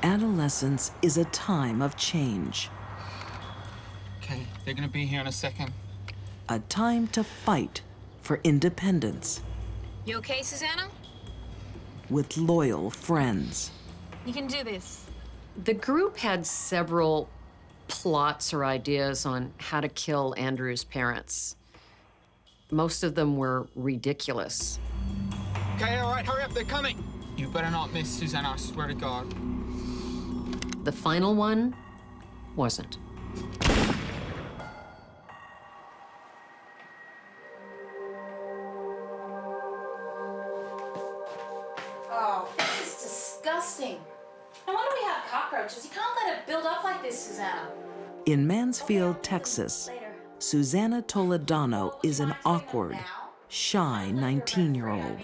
Adolescence is a time of change. Okay, they're gonna be here in a second. A time to fight for independence. You okay, Susanna? With loyal friends. You can do this. The group had several plots or ideas on how to kill Andrew's parents. Most of them were ridiculous. Okay, all right, hurry up, they're coming. You better not miss, Susanna, I swear to God. The final one wasn't. Oh, this is disgusting. No wonder we have cockroaches. You can't let it build up like this, Susanna. In Mansfield, Texas, Susanna Toledano is an awkward, shy 19-year-old.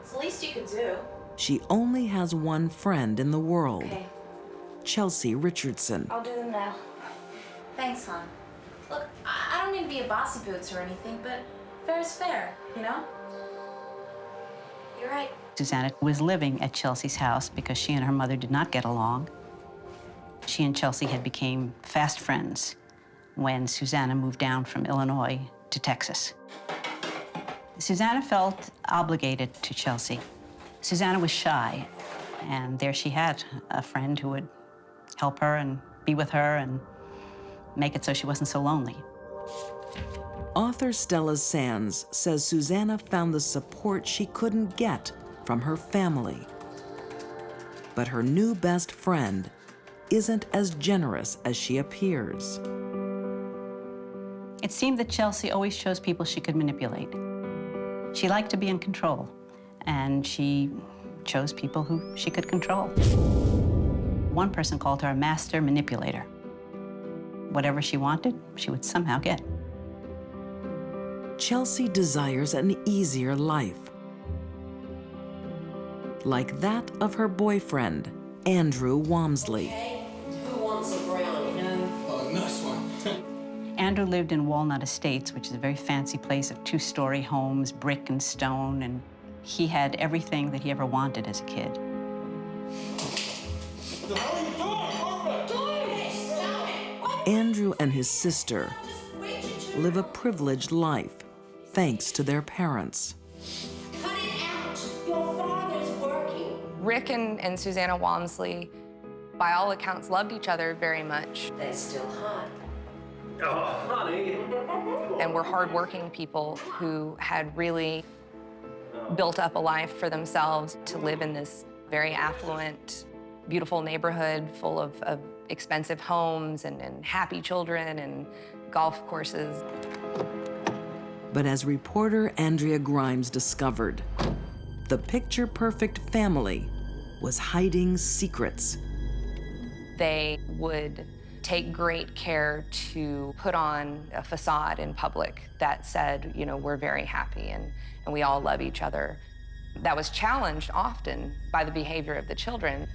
It's the least you could do. She only has one friend in the world, Okay, Chelsea Richardson. I'll do them now. Thanks, hon. Look, I don't mean to be a bossy boots or anything, but fair is fair, you know? You're right. Susanna was living at Chelsea's house because she and her mother did not get along. She and Chelsea had become fast friends when Susanna moved down from Illinois to Texas. Susanna felt obligated to Chelsea. Susanna was shy, and there she had a friend who would help her and be with her and make it so she wasn't so lonely. Author Stella Sands says Susanna found the support she couldn't get from her family. But her new best friend isn't as generous as she appears. It seemed that Chelsea always chose people she could manipulate. She liked to be in control, and she chose people who she could control. One person called her a master manipulator. Whatever she wanted, she would somehow get. Chelsea desires an easier life, like that of her boyfriend, Andrew Walmsley. Okay, who wants a brownie? No. Oh, nice one. Andrew lived in Walnut Estates, which is a very fancy place of two-story homes, brick and stone, and he had everything that he ever wanted as a kid. The hell are you doing? Stop it! Andrew and his sister live a privileged life, thanks to their parents. Cut it out! Your father's working. Rick and Susanna Walmsley, by all accounts, loved each other very much. They're still hot. Oh, honey. And were hardworking people who had really built up a life for themselves to live in this very affluent, beautiful neighborhood full of expensive homes and happy children and golf courses. But as reporter Andrea Grimes discovered, the picture-perfect family was hiding secrets. They would take great care to put on a facade in public that said, you know, we're very happy and we all love each other. That was challenged often by the behavior of the children.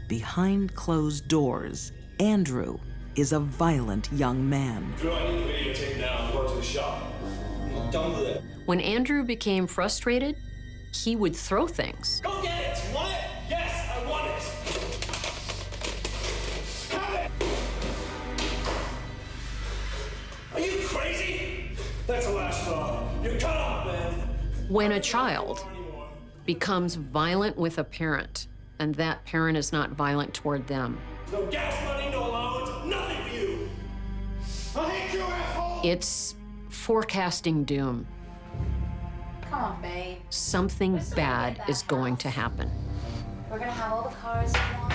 Behind closed doors, Andrew is a violent young man. Girl, I need the videotape now. I'm going to the shop. Don't do that. When Andrew became frustrated, he would throw things. Go get it! You want it? Yes, I want it! Have it! Are you crazy? That's a last straw. You're cut off, man. When a child becomes violent with a parent, and that parent is not violent toward them, No gas money, no allowance, nothing for you! I hate you, asshole! it's forecasting doom. Come on, babe. Something bad is going to happen. We're gonna have all the cars you want.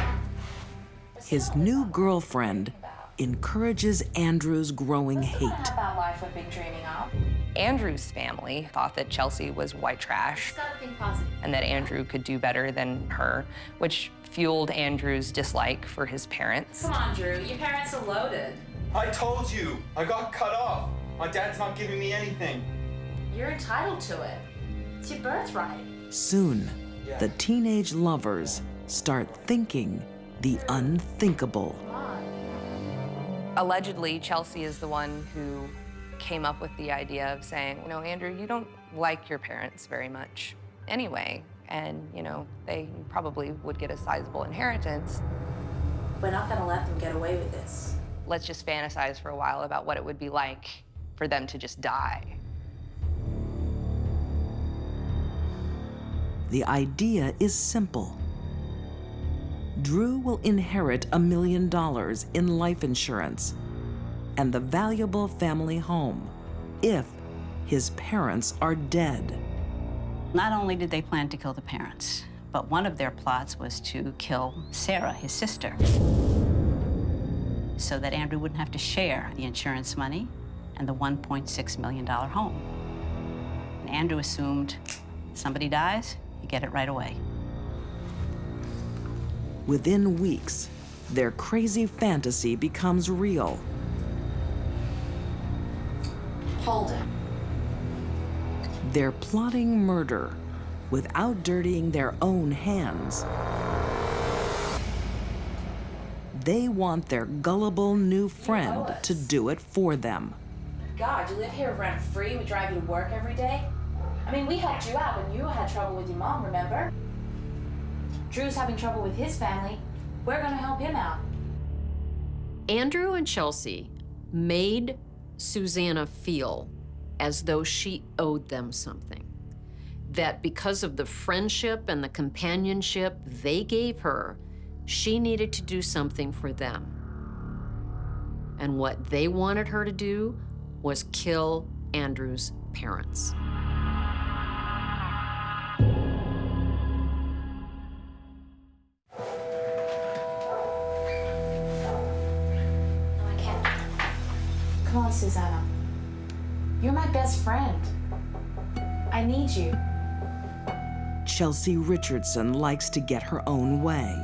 His new girlfriend encourages Andrew's growing hate. Have that life we've been dreaming of. Andrew's family thought that Chelsea was white trash Just gotta think positive. and that Andrew could do better than her, which fueled Andrew's dislike for his parents. Come on, Drew. Your parents are loaded. I told you, I got cut off. My dad's not giving me anything. You're entitled to it. It's your birthright. Soon, the teenage lovers start thinking the unthinkable. Come on. Allegedly, Chelsea is the one who came up with the idea of saying, you know, Andrew, you don't like your parents very much anyway, and, you know, they probably would get a sizable inheritance. We're not gonna let them get away with this. Let's just fantasize for a while about what it would be like for them to just die. The idea is simple. Drew will inherit $1 million in life insurance and the valuable family home if his parents are dead. Not only did they plan to kill the parents, but one of their plots was to kill Sarah, his sister, so that Andrew wouldn't have to share the insurance money and the $1.6 million home. And Andrew assumed somebody dies, you get it right away. Within weeks, their crazy fantasy becomes real. Hold it. They're plotting murder without dirtying their own hands. They want their gullible new friend to do it for them. God, you live here rent-free. We drive you to work every day. I mean, we helped you out when you had trouble with your mom, remember? Drew's having trouble with his family. We're gonna help him out. Andrew and Chelsea made Susanna feel as though she owed them something. That because of the friendship and the companionship they gave her, she needed to do something for them. And what they wanted her to do was kill Andrew's parents. No, I can't. Come on, Susanna. You're my best friend. I need you. Chelsea Richardson likes to get her own way.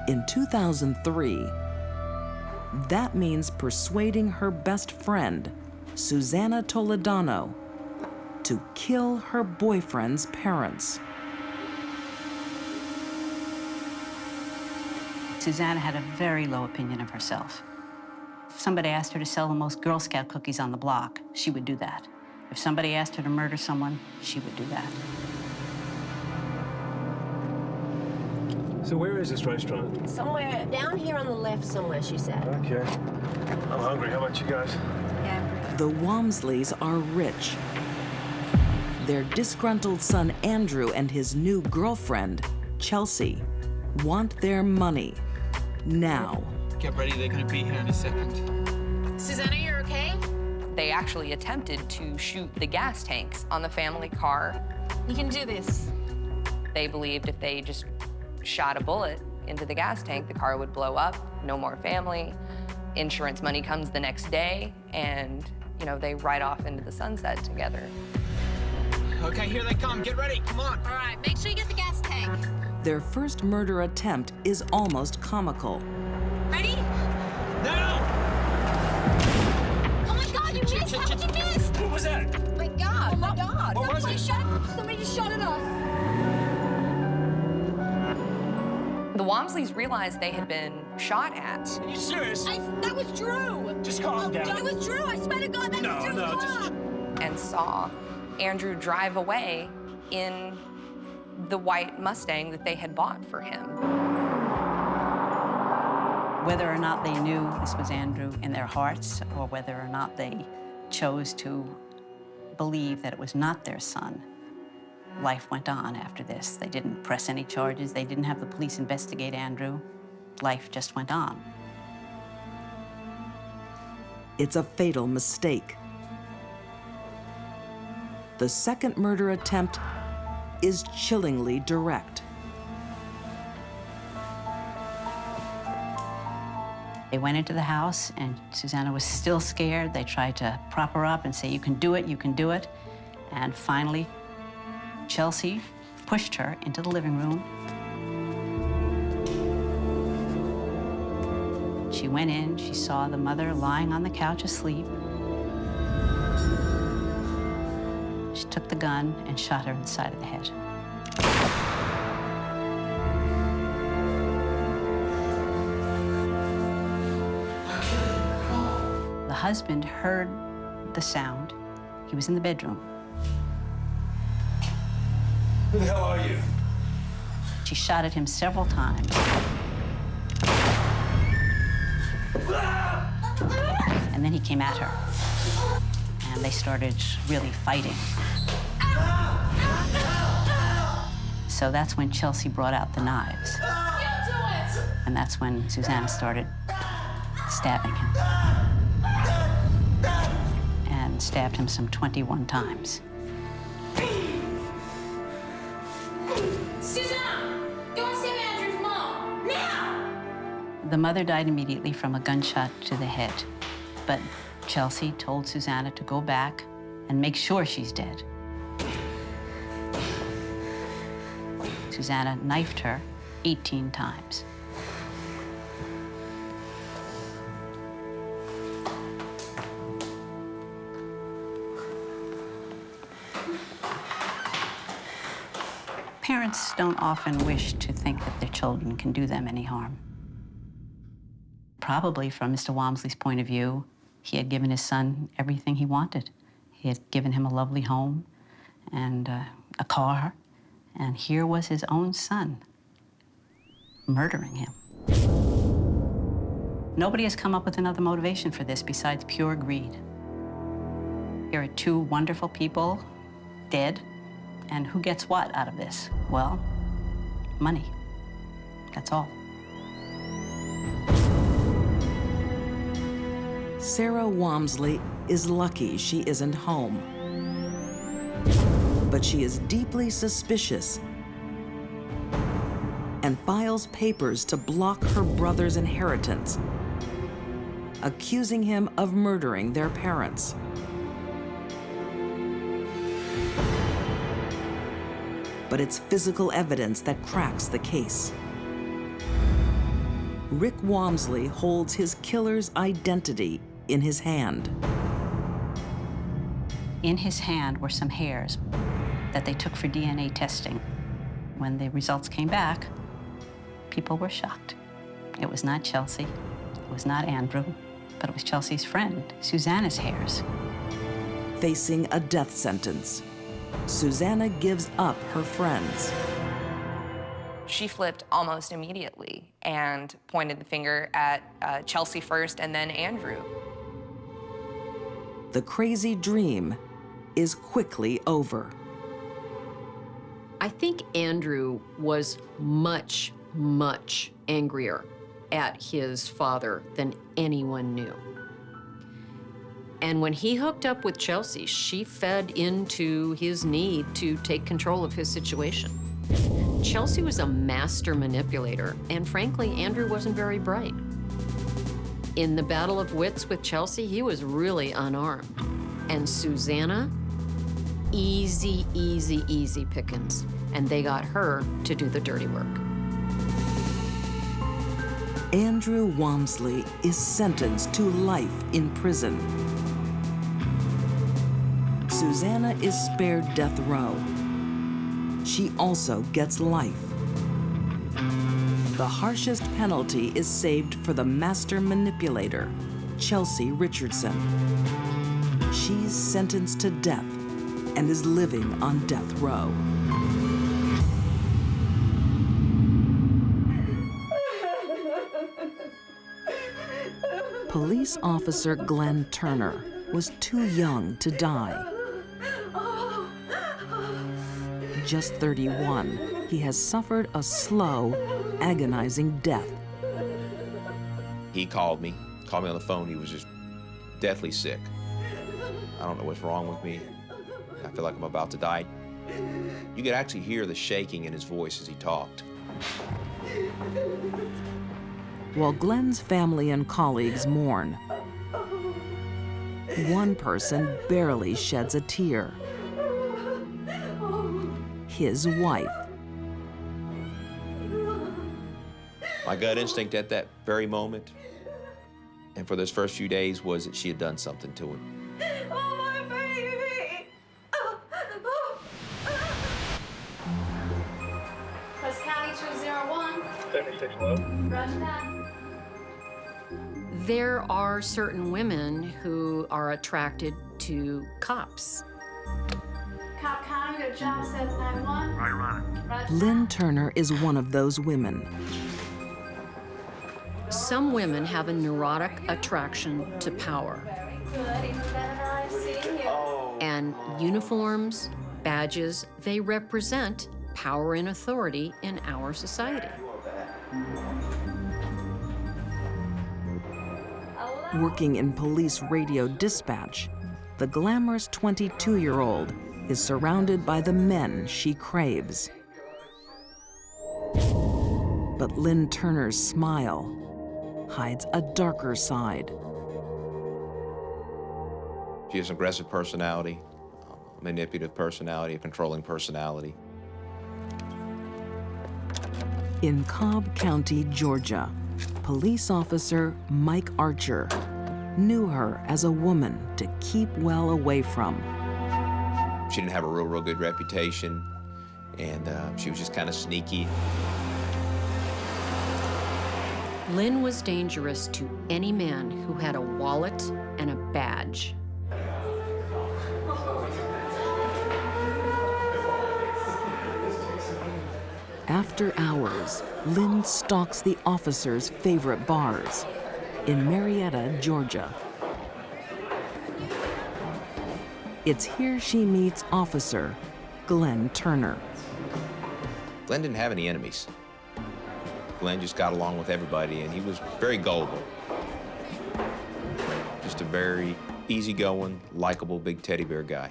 In 2003, that means persuading her best friend, Susanna Toledano, to kill her boyfriend's parents. Susanna had a very low opinion of herself. If somebody asked her to sell the most Girl Scout cookies on the block, she would do that. If somebody asked her to murder someone, she would do that. So where is this restaurant? Somewhere down here on the left somewhere, she said. Okay. I'm hungry. How about you guys? Yeah. The Walmsleys are rich. Their disgruntled son Andrew and his new girlfriend, Chelsea, want their money now. Get ready, they're gonna be here in a second. Susanna, you're okay? They actually attempted to shoot the gas tanks on the family car. You can do this. They believed if they just shot a bullet into the gas tank, the car would blow up, no more family. Insurance money comes the next day, and, you know, they ride off into the sunset together. Okay, here they come. Get ready. Come on. All right, make sure you get the gas tank. Their first murder attempt is almost comical. Ready? Now! Oh my God, you missed! How did you miss? What was that? My God! Oh my God! What was it? Somebody just shot at us. The Walmsleys realized they had been shot at. Are you serious? That was Drew. Just calm down. It was Drew. I swear to God, that was Drew's car. And saw Andrew drive away in the white Mustang that they had bought for him. Whether or not they knew this was Andrew in their hearts, or whether or not they chose to believe that it was not their son, life went on after this. They didn't press any charges. They didn't have the police investigate Andrew. Life just went on. It's a fatal mistake. The second murder attempt is chillingly direct. They went into the house, and Susanna was still scared. They tried to prop her up and say, you can do it, you can do it. And finally, Chelsea pushed her into the living room. She went in, she saw the mother lying on the couch asleep. She took the gun and shot her in the side of the head. The husband heard the sound. He was in the bedroom. Who the hell are you? She shot at him several times. And then he came at her. And they started really fighting. So that's when Chelsea brought out the knives. And that's when Susanna started stabbing him. And stabbed him some 21 times. Susanna! Go and save Andrew's mom! Now! The mother died immediately from a gunshot to the head. But Chelsea told Susanna to go back and make sure she's dead. Susanna knifed her 18 times. Parents don't often wish to think that their children can do them any harm. Probably from Mr. Walmsley's point of view, he had given his son everything he wanted. He had given him a lovely home and a car, and here was his own son murdering him. Nobody has come up with another motivation for this besides pure greed. Here are two wonderful people dead, and who gets what out of this? Well, money. That's all. Sarah Walmsley is lucky she isn't home. But she is deeply suspicious and files papers to block her brother's inheritance, accusing him of murdering their parents. But it's physical evidence that cracks the case. Rick Walmsley holds his killer's identity in his hand. In his hand were some hairs that they took for DNA testing. When the results came back, people were shocked. It was not Chelsea, it was not Andrew, but it was Chelsea's friend, Susanna's hairs. Facing a death sentence, Susanna gives up her friends. She flipped almost immediately and pointed the finger at Chelsea first and then Andrew. The crazy dream is quickly over. I think Andrew was much, much angrier at his father than anyone knew. And when he hooked up with Chelsea, she fed into his need to take control of his situation. Chelsea was a master manipulator, and frankly, Andrew wasn't very bright. In the battle of wits with Chelsea, he was really unarmed. And Susanna, easy, easy, easy pickings. And they got her to do the dirty work. Andrew Walmsley is sentenced to life in prison. Susanna is spared death row. She also gets life. The harshest penalty is saved for the master manipulator, Chelsea Richardson. She's sentenced to death and is living on death row. Police officer Glenn Turner was too young to die. Just 31, he has suffered a slow, agonizing death. He called me on the phone. He was just deathly sick. I don't know what's wrong with me. I feel like I'm about to die. You could actually hear the shaking in his voice as he talked. While Glenn's family and colleagues mourn, one person barely sheds a tear. His wife. My gut instinct at that very moment, and for those first few days, was that she had done something to him. Oh, my baby! Press County 201. 76 low. Roger that. There are certain women who are attracted to cops. Cop Con, we got a job 791. Right, Ron. Lynn Turner is one of those women. Some women have a neurotic attraction to power. Very good. Even better than I've seen you. And uniforms, badges, they represent power and authority in our society. Working in police radio dispatch, the glamorous 22-year-old is surrounded by the men she craves. But Lynn Turner's smile hides a darker side. She has an aggressive personality, a manipulative personality, a controlling personality. In Cobb County, Georgia, police officer Mike Archer knew her as a woman to keep well away from. She didn't have a real good reputation, and she was just kind of sneaky. Lynn was dangerous to any man who had a wallet and a badge. After hours, Lynn stalks the officer's favorite bars in Marietta, Georgia. It's here she meets Officer Glenn Turner. Glenn didn't have any enemies. Glenn just got along with everybody, and he was very gullible. Just a very easygoing, likable, big teddy bear guy.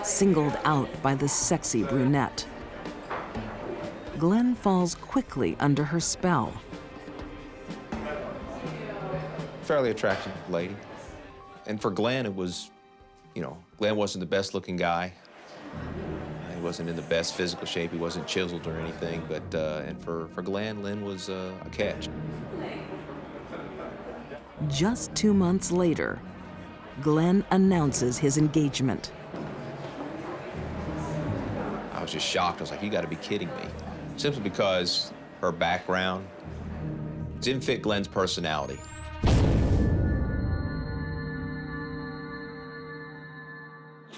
Singled out by the sexy brunette, Glenn falls quickly under her spell. Fairly attractive lady. And for Glenn, it was, Glenn wasn't the best looking guy. He wasn't in the best physical shape. He wasn't chiseled or anything, but, and for Glenn, Lynn was a catch. Just 2 months later, Glenn announces his engagement. I was just shocked. I was like, you gotta be kidding me. Simply because her background didn't fit Glenn's personality.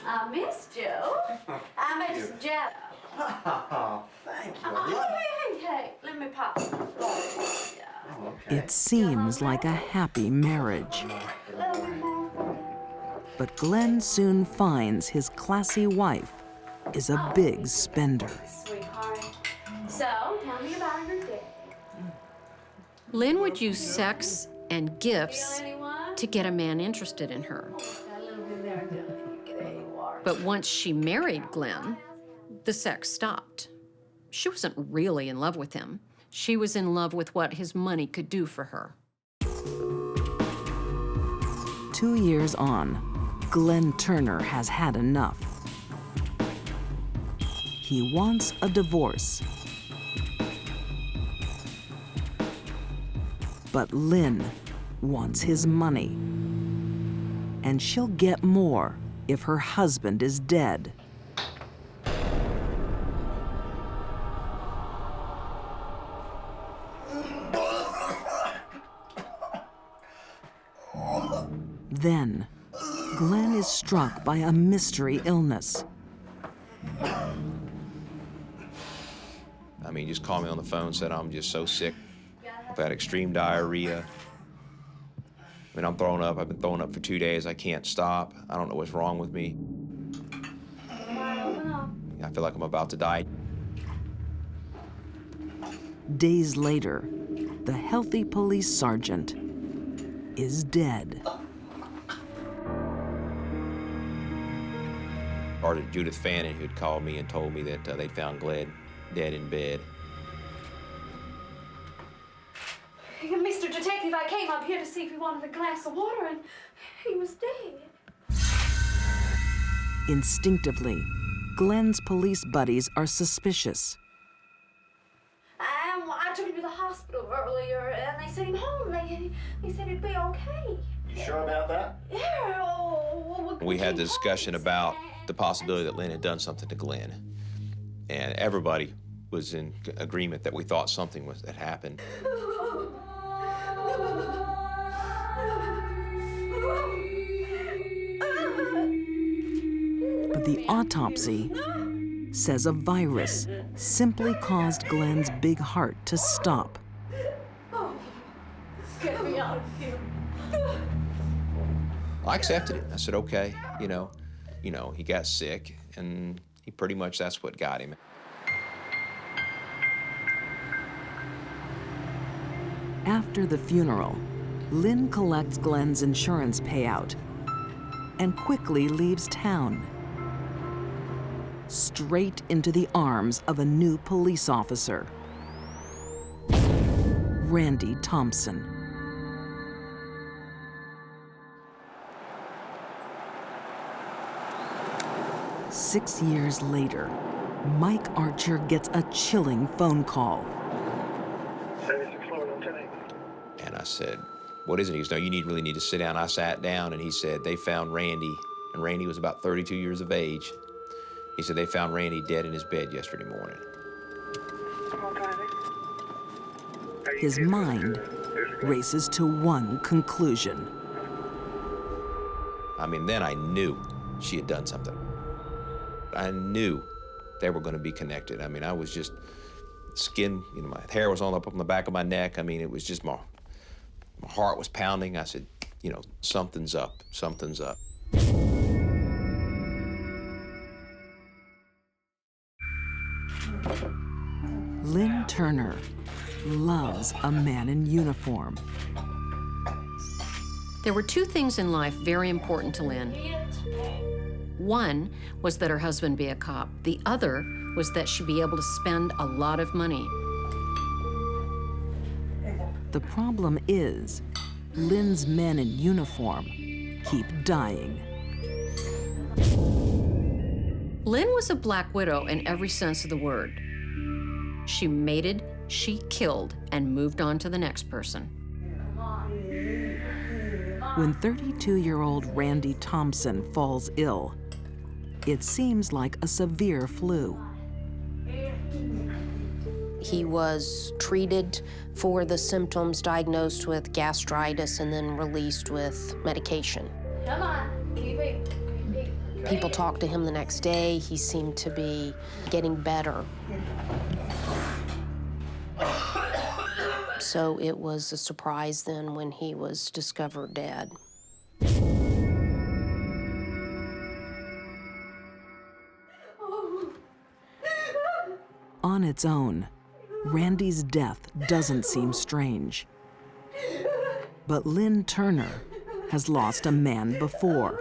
I missed you. I met Susanna. Oh, thank you. Hey, let me pop. It seems like a happy marriage. But Glenn soon finds his classy wife is a big spender. Sweetheart. So, tell me about your day. Lynn would use sex and gifts to get a man interested in her. But once she married Glenn, the sex stopped. She wasn't really in love with him. She was in love with what his money could do for her. 2 years on, Glenn Turner has had enough. He wants a divorce. But Lynn wants his money. And she'll get more if her husband is dead. Then, Glenn is struck by a mystery illness. I mean, just called me on the phone, said, I'm just so sick. I've had extreme diarrhea. I mean, I'm throwing up. I've been throwing up for 2 days. I can't stop. I don't know what's wrong with me. I feel like I'm about to die. Days later, the healthy police sergeant is dead. Sergeant Judith Fannin, who had called me and told me that they'd found Glenn dead in bed. Mr. Detective, I came up here to see if you wanted a glass of water, and he was dead. Instinctively, Glenn's police buddies are suspicious. I took him to the hospital earlier, and they sent him home. They said he'd be okay. You sure about that? Yeah. We had the discussion about the possibility that Lynn had done something to Glenn. And everybody was in agreement that we thought something had happened. of the autopsy says a virus simply caused Glenn's big heart to stop. Get me out of here. I accepted it. I said, okay, you know, he got sick, and he pretty much, that's what got him. After the funeral, Lynn collects Glenn's insurance payout and quickly leaves town, straight into the arms of a new police officer, Randy Thompson. Six years later, Mike Archer gets a chilling phone call. And I said, what is it? He goes, no, you really need to sit down. I sat down, and he said, they found Randy, and Randy was about 32 years of age. He said, they found Randy dead in his bed yesterday morning. His mind races to one conclusion. I mean, then I knew she had done something. I knew they were going to be connected. I mean, I was just skin, my hair was all up on the back of my neck. I mean, it was just my heart was pounding. I said, something's up, something's up. Lynn Turner loves a man in uniform. There were two things in life very important to Lynn. One was that her husband be a cop. The other was that she be able to spend a lot of money. The problem is, Lynn's men in uniform keep dying. Lynn was a black widow in every sense of the word. She mated, she killed, and moved on to the next person. When 32-year-old Randy Thompson falls ill, it seems like a severe flu. He was treated for the symptoms, diagnosed with gastritis, and then released with medication. Come on, keep it. People talked to him the next day. He seemed to be getting better. So it was a surprise then when he was discovered dead. On its own, Randy's death doesn't seem strange. But Lynn Turner has lost a man before.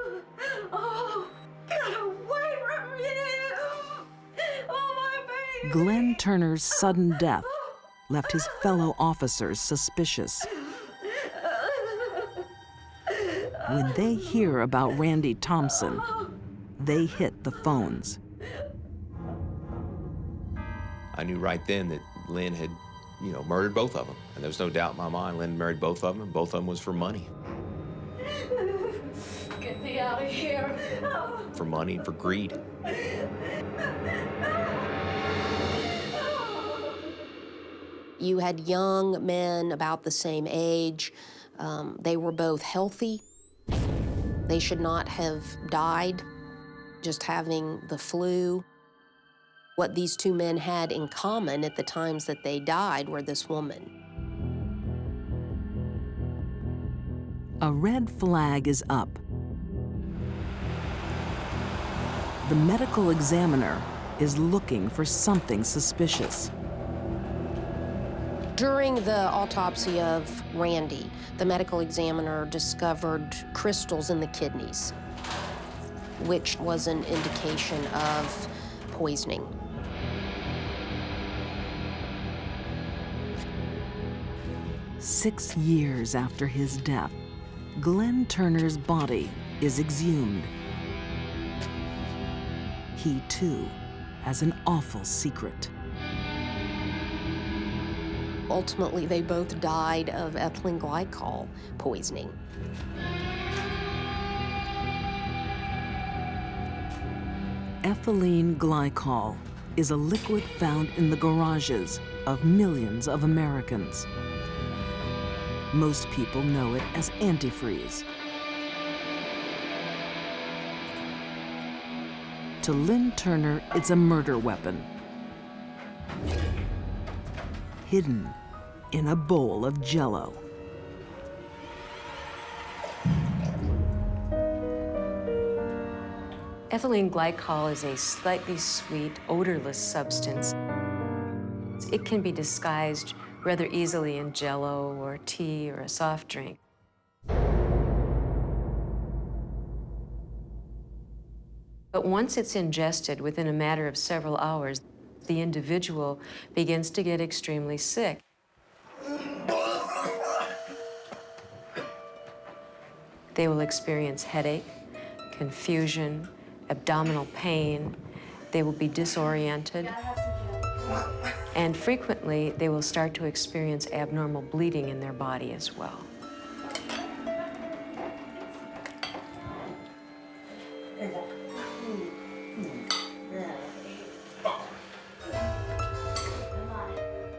Oh, get away from me! Oh, my baby! Glenn Turner's sudden death left his fellow officers suspicious. When they hear about Randy Thompson, they hit the phones. I knew right then that Lynn had, murdered both of them. And there was no doubt in my mind, Lynn married both of them, and both of them was for money. Get me out of here. For money and for greed. You had young men about the same age. They were both healthy. They should not have died just having the flu. What these two men had in common at the times that they died were this woman. A red flag is up. The medical examiner is looking for something suspicious. During the autopsy of Randy, the medical examiner discovered crystals in the kidneys, which was an indication of poisoning. "6 years after his death, Glenn Turner's body is exhumed. He, too, has an awful secret. Ultimately, they both died of ethylene glycol poisoning. Ethylene glycol is a liquid found in the garages of millions of Americans. Most people know it as antifreeze. To Lynn Turner, it's a murder weapon, hidden in a bowl of Jell-O. Ethylene glycol is a slightly sweet, odorless substance. It can be disguised rather easily in Jell-O or tea or a soft drink. But once it's ingested, within a matter of several hours, the individual begins to get extremely sick. They will experience headache, confusion, abdominal pain. They will be disoriented. And frequently, they will start to experience abnormal bleeding in their body as well.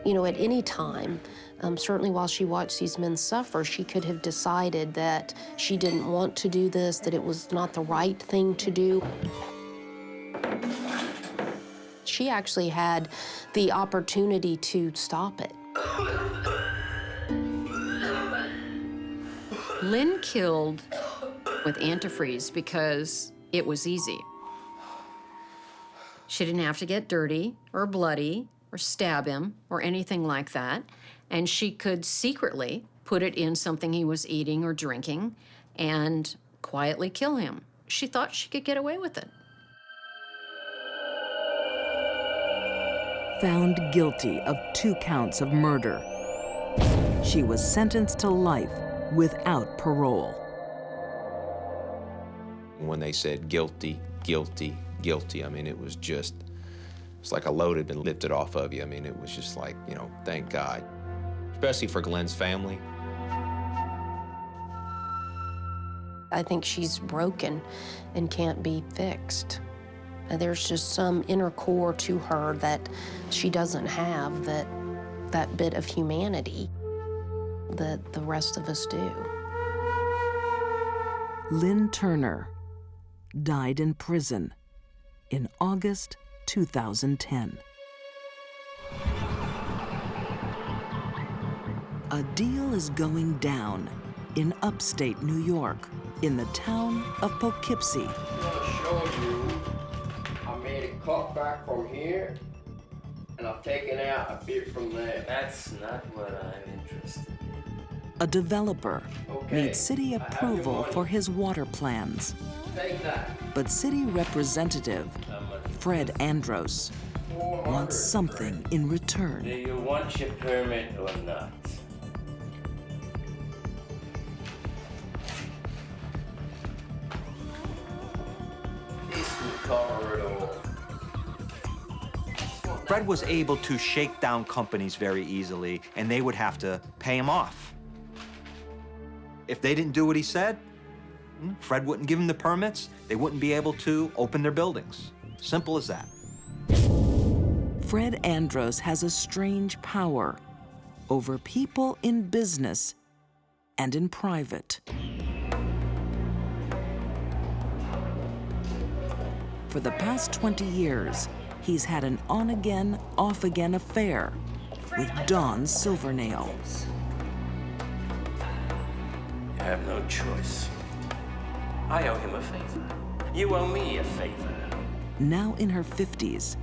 You know, at any time, certainly while she watched these men suffer, she could have decided that she didn't want to do this, that it was not the right thing to do. She actually had the opportunity to stop it. Lynn killed with antifreeze because it was easy. She didn't have to get dirty or bloody or stab him or anything like that. And she could secretly put it in something he was eating or drinking and quietly kill him. She thought she could get away with it. Found guilty of 2 counts of murder. She was sentenced to life without parole. When they said guilty, guilty, guilty, I mean, it was just, it's like a load had been lifted off of you. I mean, it was just like, you know, thank God. Especially for Glenn's family. I think she's broken and can't be fixed. And there's just some inner core to her that she doesn't have, that bit of humanity that the rest of us do. Lynn Turner died in prison in August 2010. A deal is going down in upstate New York, in the town of Poughkeepsie. I'm going to show you, I made a cut back from here, and I've taken out a bit from there. That's not what I'm interested in. A developer Okay, needs city I have your approval money. for his water plans. Take that. But city representative Fred Andros wants something in return. Do you want your permit or not? This will cover it all. Fred was able to shake down companies very easily, and they would have to pay him off. If they didn't do what he said, Fred wouldn't give them the permits, they wouldn't be able to open their buildings. Simple as that. Fred Andros has a strange power over people in business and in private. For the past 20 years, he's had an on-again, off-again affair with Dawn Silvernail. You have no choice. I owe him a favor. You owe me a favor. Now in her 50s,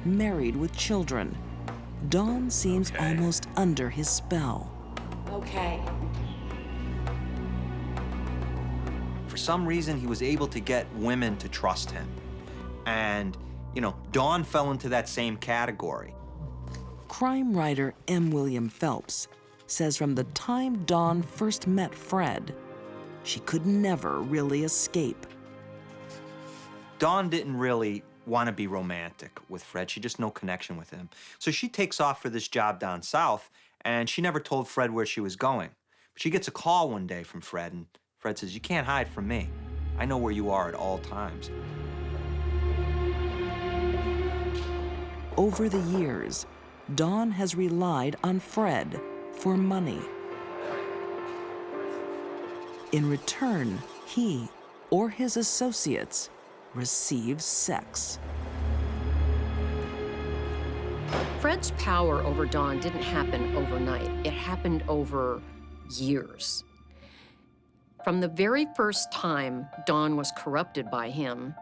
married with children, Dawn seems almost under his spell. Okay. For some reason, he was able to get women to trust him. And, you know, Dawn fell into that same category. Crime writer M. William Phelps says from the time Dawn first met Fred, she could never really escape. Dawn didn't really want to be romantic with Fred. She just no connection with him. So she takes off for this job down south, and she never told Fred where she was going. But she gets a call one day from Fred, and Fred says, "You can't hide from me. I know where you are at all times." Over the years, Dawn has relied on Fred for money. In return, he or his associates receives sex. Fred's power over Dawn didn't happen overnight. It happened over years. From the very first time Dawn was corrupted by him,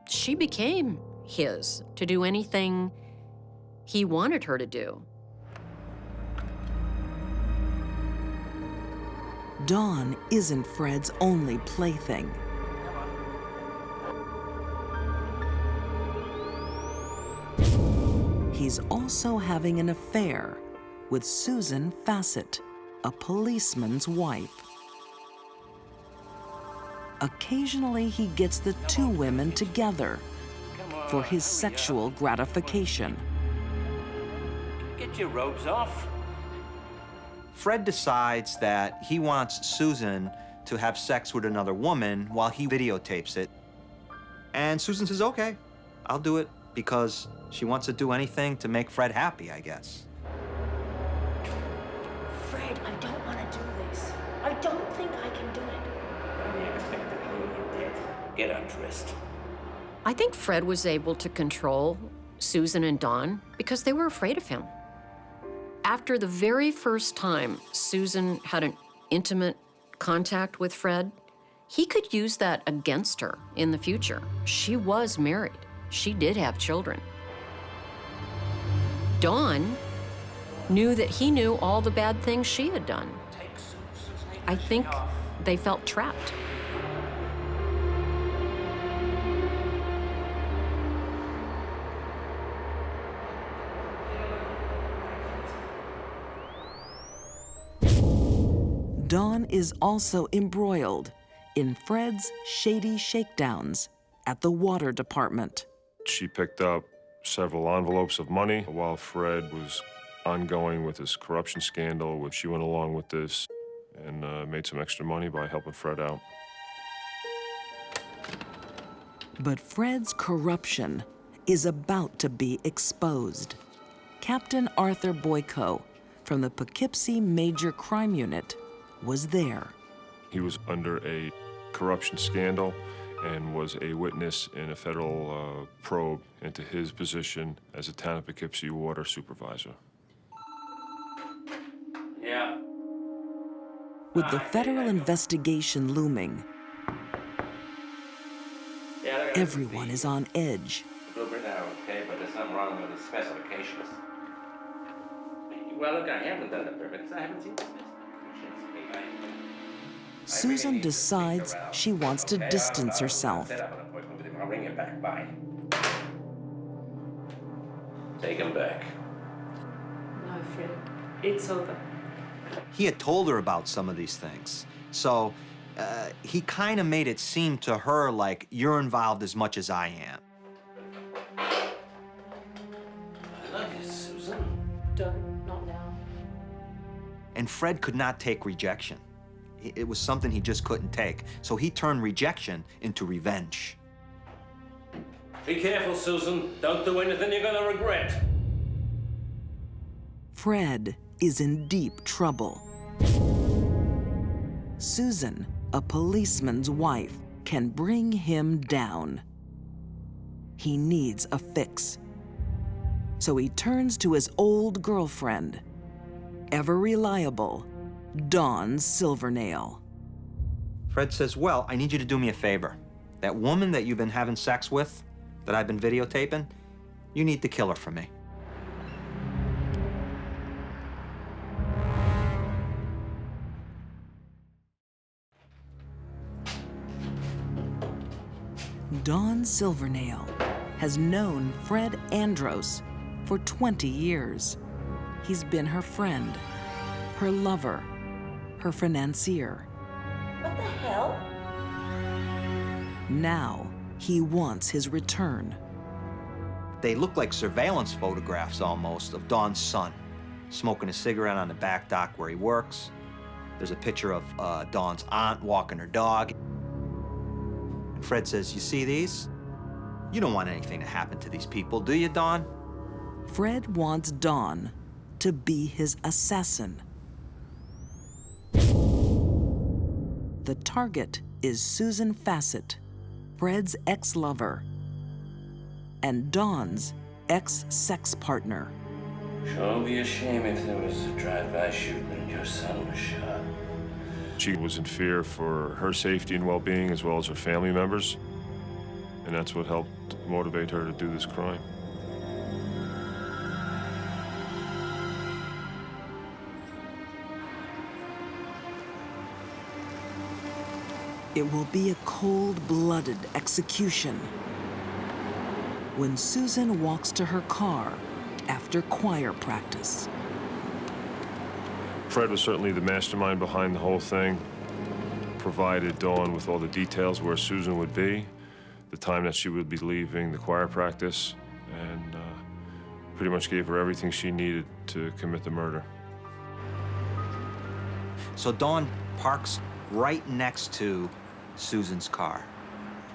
she became his to do anything he wanted her to do. Dawn isn't Fred's only plaything. He's also having an affair with Susan Fassett, a policeman's wife. Occasionally, he gets the two women together for his sexual gratification. Get your robes off. Fred decides that he wants Susan to have sex with another woman while he videotapes it. And Susan says, okay, I'll do it, because she wants to do anything to make Fred happy, I guess. Fred, I don't want to do this. I don't think I can do it. I expect to clean you dead. Get undressed. I think Fred was able to control Susan and Dawn because they were afraid of him. After the very first time Susan had an intimate contact with Fred, he could use that against her in the future. She was married. She did have children. Dawn knew that he knew all the bad things she had done. I think they felt trapped. Dawn is also embroiled in Fred's shady shakedowns at the water department. She picked up several envelopes of money while Fred was ongoing with his corruption scandal, which she went along with this and made some extra money by helping Fred out. But Fred's corruption is about to be exposed. Captain Arthur Boyko from the Poughkeepsie Major Crime Unit was there. He was under a corruption scandal and was a witness in a federal probe into his position as a town of Poughkeepsie water supervisor. Yeah. With the federal investigation looming, everyone is on edge. Blueprint are okay, but there's something wrong with the specifications. Well, look, I haven't done the permits. I haven't seen the specifications. Susan decides she wants to distance herself. Set up an appointment with him. I'll ring him back. Bye. Take him back. No, Fred. It's over. He had told her about some of these things. So he kind of made it seem to her like you're involved as much as I am. I love you, Susan. Don't, not now. And Fred could not take rejection. It was something he just couldn't take. So he turned rejection into revenge. Be careful, Susan. Don't do anything you're gonna regret. Fred is in deep trouble. Susan, a policeman's wife, can bring him down. He needs a fix. So he turns to his old girlfriend, ever reliable, Dawn Silvernail. Fred says, well, I need you to do me a favor. That woman that you've been having sex with, that I've been videotaping, you need to kill her for me. Dawn Silvernail has known Fred Andros for 20 years. He's been her friend, her lover, her financier. What the hell? Now, he wants his return. They look like surveillance photographs almost of Dawn's son, smoking a cigarette on the back dock where he works. There's a picture of Dawn's aunt walking her dog. And Fred says, you see these? You don't want anything to happen to these people, do you, Dawn? Fred wants Dawn to be his assassin. The target is Susan Fassett, Fred's ex-lover and Dawn's ex-sex partner. Sure be a shame if there was a drive-by shooting and your son was shot. She was in fear for her safety and well-being as well as her family members, and that's what helped motivate her to do this crime. It will be a cold-blooded execution when Susan walks to her car after choir practice. Fred was certainly the mastermind behind the whole thing, provided Dawn with all the details where Susan would be, the time that she would be leaving the choir practice, and pretty much gave her everything she needed to commit the murder. So Dawn parks right next to Susan's car,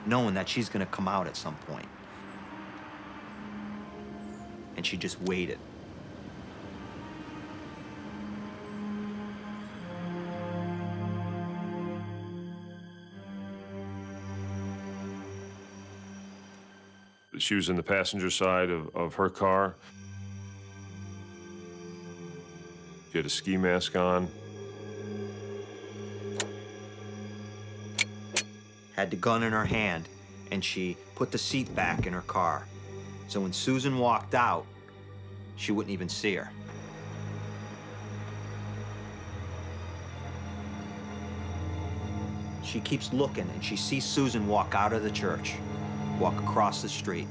knowing that she's gonna come out at some point. And she just waited. She was in the passenger side of her car. She had a ski mask on. Had the gun in her hand, and she put the seat back in her car. So when Susan walked out, she wouldn't even see her. She keeps looking, and she sees Susan walk out of the church, walk across the street.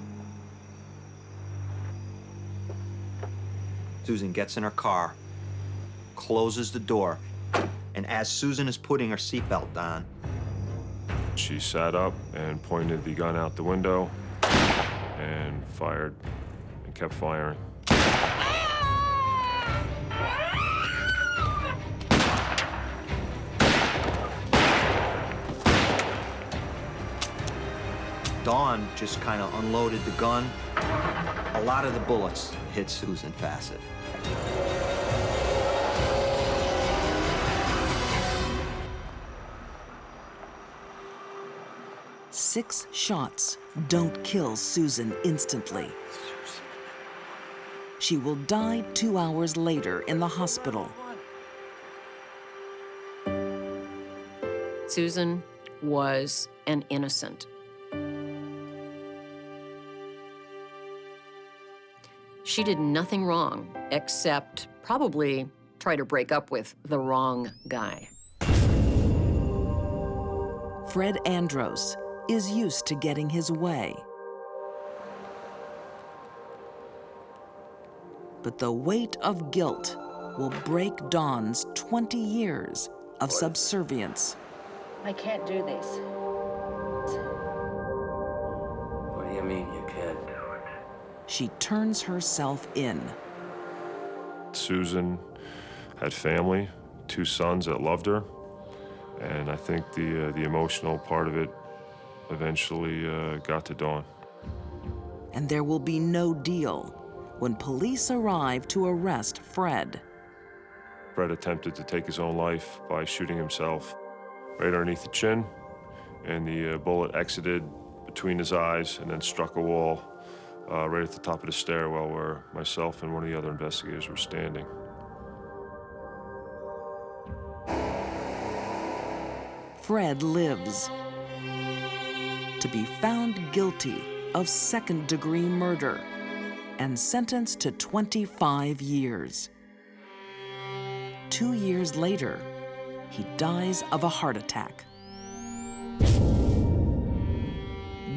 Susan gets in her car, closes the door, and as Susan is putting her seatbelt on, She sat up and pointed the gun out the window and fired and kept firing. Dawn just kind of unloaded the gun. A lot of the bullets hit Susan Fassett. 6 shots don't kill Susan instantly. She will die 2 hours later in the hospital. Susan was an innocent. She did nothing wrong except probably try to break up with the wrong guy. Fred Andros is used to getting his way. But the weight of guilt will break Dawn's 20 years of subservience. I can't do this. What do you mean you can't do it? She turns herself in. Susan had family, 2 sons that loved her, and I think the emotional part of it eventually got to Dawn. And there will be no deal when police arrive to arrest Fred. Fred attempted to take his own life by shooting himself right underneath the chin, and the bullet exited between his eyes and then struck a wall right at the top of the stairwell where myself and one of the other investigators were standing. Fred lives to be found guilty of second-degree murder and sentenced to 25 years. 2 years later, he dies of a heart attack.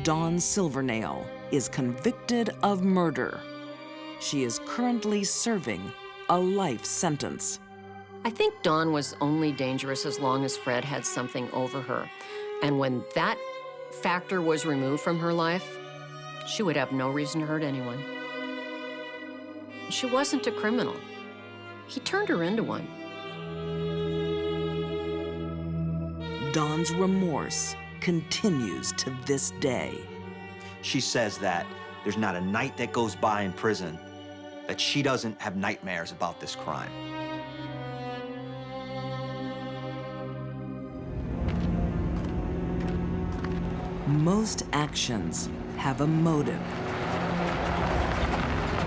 Dawn Silvernail is convicted of murder. She is currently serving a life sentence. I think Dawn was only dangerous as long as Fred had something over her. And when that factor was removed from her life, she would have no reason to hurt anyone. She wasn't a criminal. He turned her into one. Dawn's remorse continues to this day. She says that there's not a night that goes by in prison that she doesn't have nightmares about this crime. Most actions have a motive.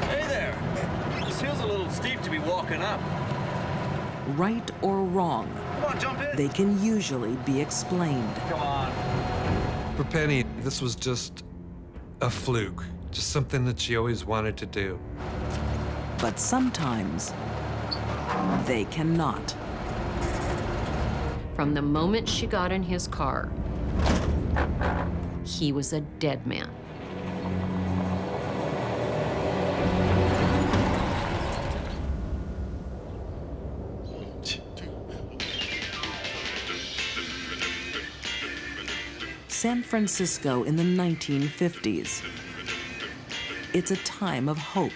Hey there! This hill's a little steep to be walking up. Right or wrong, Come on, jump in! they can usually be explained. Come on. For Penny, this was just a fluke, just something that she always wanted to do. But sometimes they cannot. From the moment she got in his car, he was a dead man. San Francisco in the 1950s. It's a time of hope,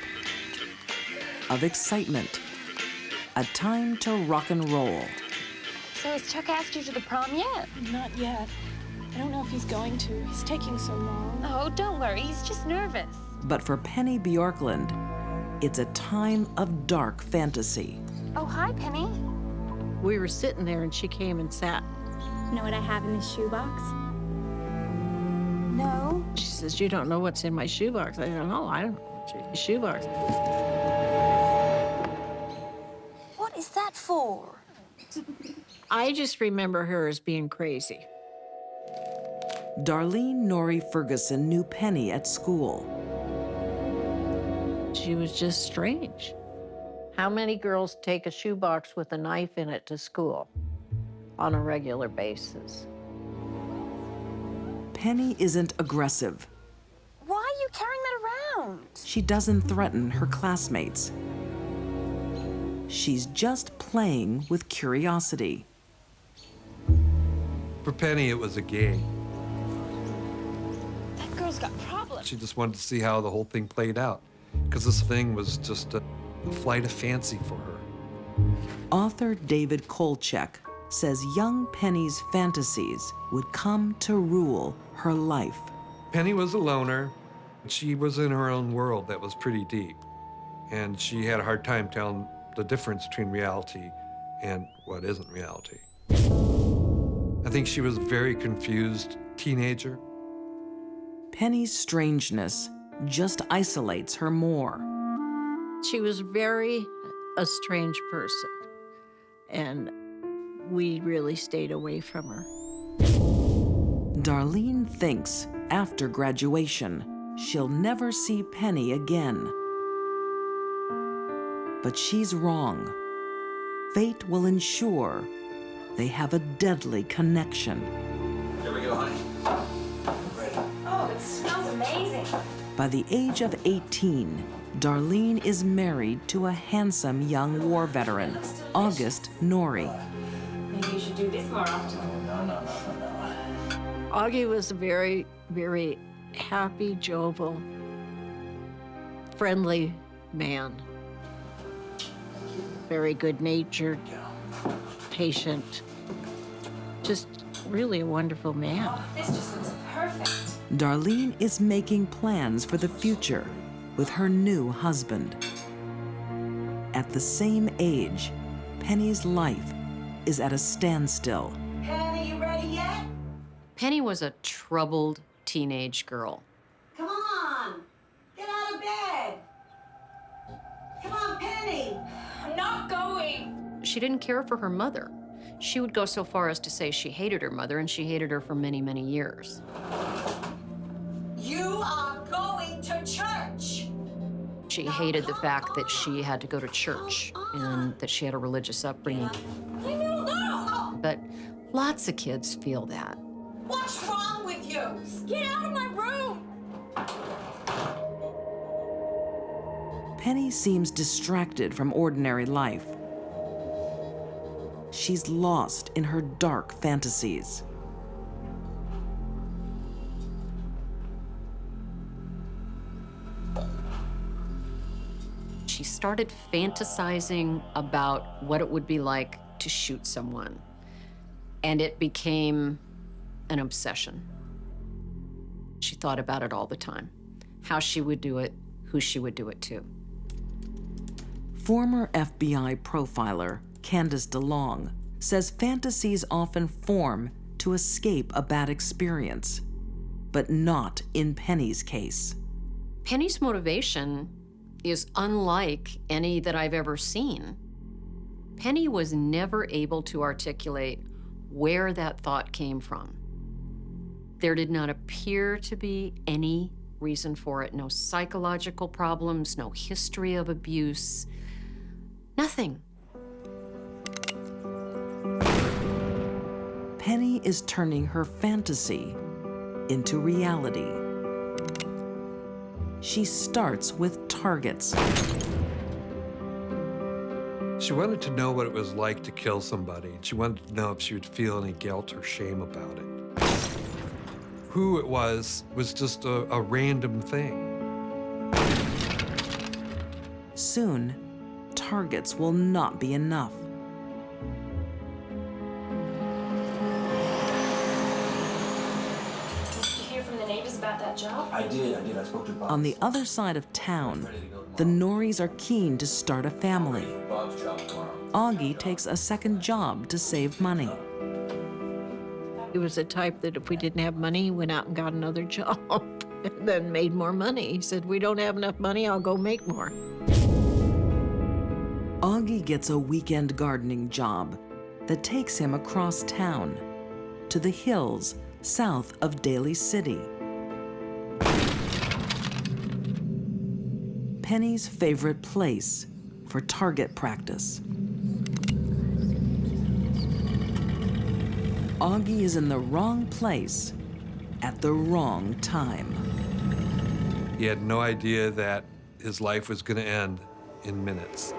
of excitement, a time to rock and roll. So has Chuck asked you to the prom yet? Not yet. I don't know if he's going to. He's taking so long. Oh, don't worry. He's just nervous. But for Penny Bjorklund, it's a time of dark fantasy. Oh, hi, Penny. We were sitting there and she came and sat. You know what I have in this shoebox? No. She says, "You don't know what's in my shoebox." I don't know. I don't know what's in your shoebox. What is that for? I just remember her as being crazy. Darlene Norrie Ferguson knew Penny at school. She was just strange. How many girls take a shoebox with a knife in it to school on a regular basis? Penny isn't aggressive. Why are you carrying that around? She doesn't threaten her classmates. She's just playing with curiosity. For Penny, it was a game. That girl's got problems. She just wanted to see how the whole thing played out, because this thing was just a flight of fancy for her. Author David Kolchak says young Penny's fantasies would come to rule her life. Penny was a loner. She was in her own world that was pretty deep, and she had a hard time telling the difference between reality and what isn't reality. I think she was a very confused teenager. Penny's strangeness just isolates her more. She was very a strange person, and we really stayed away from her. Darlene thinks after graduation, she'll never see Penny again. But she's wrong. Fate will ensure they have a deadly connection. Here we go, honey. Ready. Oh, it smells amazing. By the age of 18, Darlene is married to a handsome young war veteran, August Norrie. Maybe you should do this more often. No. Augie was a very, very happy, jovial, friendly man. Very good-natured, patient, just really a wonderful man. Oh, this just looks perfect. Darlene is making plans for the future with her new husband. At the same age, Penny's life is at a standstill. Penny, you ready yet? Penny was a troubled teenage girl. Come on. Get out of bed. Come on, Penny. I'm not going. She didn't care for her mother. She would go so far as to say she hated her mother, and she hated her for many, many years. You are going to church. She hated the fact that she had to go to church and that she had a religious upbringing. No. But lots of kids feel that. What's wrong with you? Get out of my room. Penny seems distracted from ordinary life. She's lost in her dark fantasies. She started fantasizing about what it would be like to shoot someone, and it became an obsession. She thought about it all the time, how she would do it, who she would do it to. Former FBI profiler Candice DeLong says fantasies often form to escape a bad experience. but not in Penny's case. Penny's motivation is unlike any that I've ever seen. Penny was never able to articulate where that thought came from. There did not appear to be any reason for it. No psychological problems, no history of abuse, nothing. Penny is turning her fantasy into reality. She starts with targets. She wanted to know what it was like to kill somebody. She wanted to know if she would feel any guilt or shame about it. Who it was just a random thing. Soon, targets will not be enough. About that job? I did. I spoke to Bob. On the other side of town, the Norries are keen to start a family. Augie takes a second job to save money. He was the type that if we didn't have money, he went out and got another job and then made more money. He said, we don't have enough money, I'll go make more. Augie gets a weekend gardening job that takes him across town to the hills south of Daly City. Penny's favorite place for target practice. Augie is in the wrong place at the wrong time. He had no idea that his life was going to end in minutes.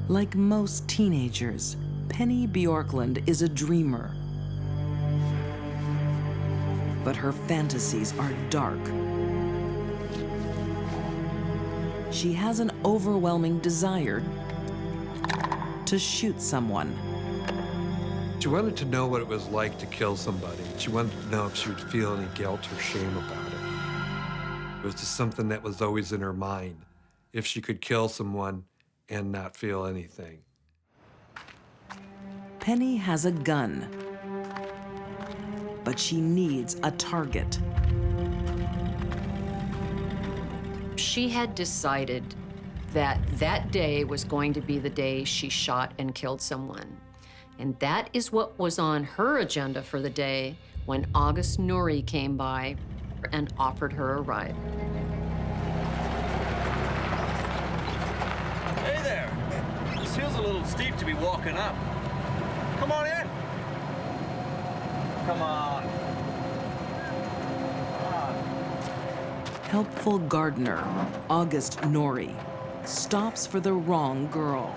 Like most teenagers, Penny Bjorklund is a dreamer. But her fantasies are dark. She has an overwhelming desire to shoot someone. She wanted to know what it was like to kill somebody. She wanted to know if she would feel any guilt or shame about it. It was just something that was always in her mind. If she could kill someone and not feel anything. Penny has a gun, but she needs a target. She had decided that that day was going to be the day she shot and killed someone. And that is what was on her agenda for the day when August Norrie came by and offered her a ride. Hey there. This hill's a little steep to be walking up. Come on in. Come on. Come on. Helpful gardener, August Norrie, stops for the wrong girl.